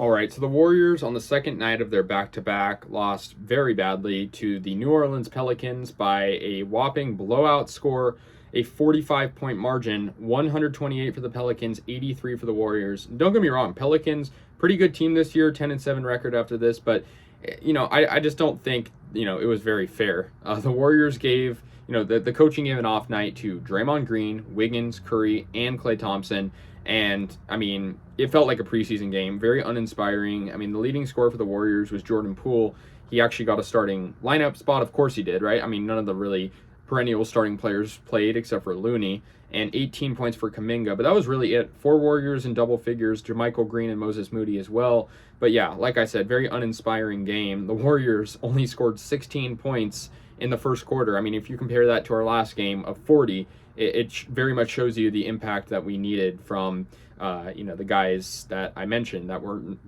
All right, so the Warriors on the second night of their back-to-back lost very badly to the New Orleans Pelicans by a whopping blowout score, a 45-point margin, 128 for the Pelicans, 83 for the Warriors. Don't get me wrong, Pelicans, pretty good team this year, 10-7 record after this, but I just don't think it was very fair. The Warriors gave the coaching gave an off night to Draymond Green, Wiggins, Curry, and Klay Thompson. And, I mean, it felt like a preseason game, very uninspiring. I mean, the leading scorer for the Warriors was Jordan Poole. He actually got a starting lineup spot. Of course he did, right? I mean, none of the really perennial starting players played except for Looney. And 18 points for Kuminga. But that was really it. 4 Warriors in double figures, JaMychal Green and Moses Moody as well. But yeah, like I said, very uninspiring game. The Warriors only scored 16 points in the first quarter. I mean, if you compare that to our last game of 40, it very much shows you the impact that we needed from, the guys that I mentioned that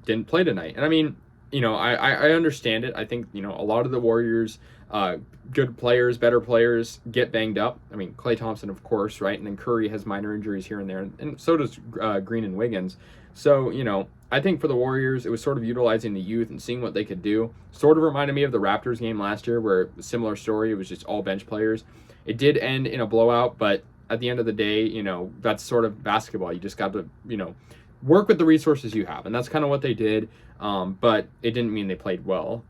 didn't play tonight. And I mean, I understand it. I think, a lot of the Warriors, good players, better players get banged up. I mean, Klay Thompson, of course, right? And then Curry has minor injuries here and there. And so does Green and Wiggins. So, I think for the Warriors, it was sort of utilizing the youth and seeing what they could do. Sort of reminded me of the Raptors game last year where a similar story. It was just all bench players. It did end in a blowout, but at the end of the day, that's sort of basketball. You just got to, work with the resources you have. And that's kind of what they did. But it didn't mean they played well.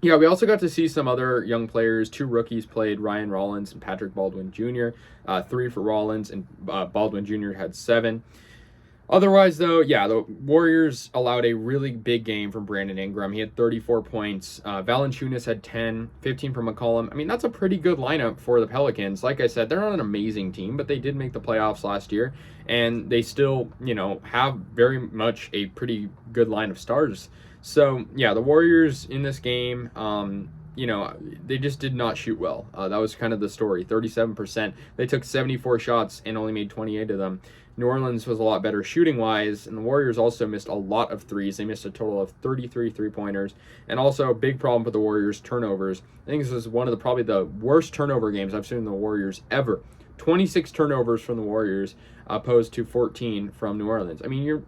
Yeah, we also got to see some other young players. 2 rookies played, Ryan Rollins and Patrick Baldwin Jr. 3 for Rollins, and Baldwin Jr. had 7. Otherwise, though, yeah, the Warriors allowed a really big game from Brandon Ingram. He had 34 points. Valanciunas had 10, 15 from McCollum. I mean, that's a pretty good lineup for the Pelicans. Like I said, they're not an amazing team, but they did make the playoffs last year, and they still, have very much a pretty good line of stars. So, yeah, the Warriors in this game, they just did not shoot well. That was kind of the story, 37%. They took 74 shots and only made 28 of them. New Orleans was a lot better shooting-wise, and the Warriors also missed a lot of threes. They missed a total of 33 three-pointers, and also a big problem with the Warriors' turnovers. I think this is one of probably the worst turnover games I've seen in the Warriors ever. 26 turnovers from the Warriors opposed to 14 from New Orleans. I mean,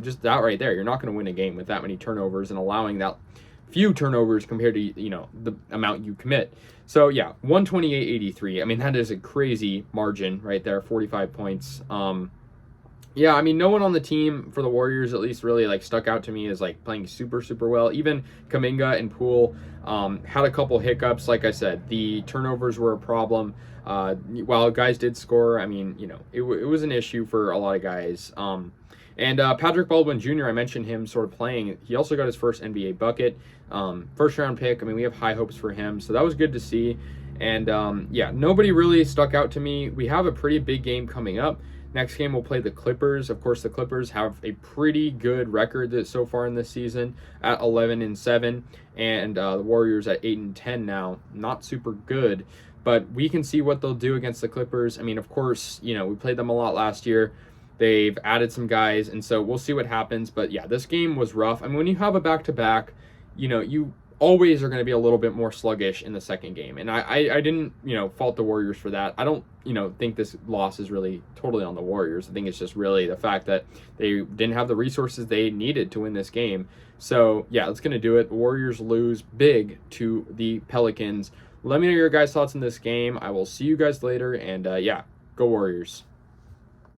just that right there, you're not going to win a game with that many turnovers and allowing that few turnovers compared to, the amount you commit. So, yeah, 128-83. I mean, that is a crazy margin right there, 45 points. Yeah, I mean, no one on the team for the Warriors at least really, stuck out to me as, playing super, super well. Even Kuminga and Poole had a couple hiccups. Like I said, the turnovers were a problem. While guys did score, I mean, it was an issue for a lot of guys. And Patrick Baldwin Jr., I mentioned him sort of playing. He also got his first NBA bucket, first-round pick. I mean, we have high hopes for him, so that was good to see. And, yeah, nobody really stuck out to me. We have a pretty big game coming up. Next game, we'll play the Clippers. Of course, the Clippers have a pretty good record so far in this season at 11-7, and the Warriors at 8-10 now. Not super good, but we can see what they'll do against the Clippers. I mean, of course, we played them a lot last year. They've added some guys, and so we'll see what happens. But, yeah, this game was rough. I mean, when you have a back-to-back, you always are going to be a little bit more sluggish in the second game. And I didn't, fault the Warriors for that. I don't, think this loss is really totally on the Warriors. I think it's just really the fact that they didn't have the resources they needed to win this game. So, yeah, that's going to do it. The Warriors lose big to the Pelicans. Let me know your guys' thoughts on this game. I will see you guys later. And, yeah, go Warriors.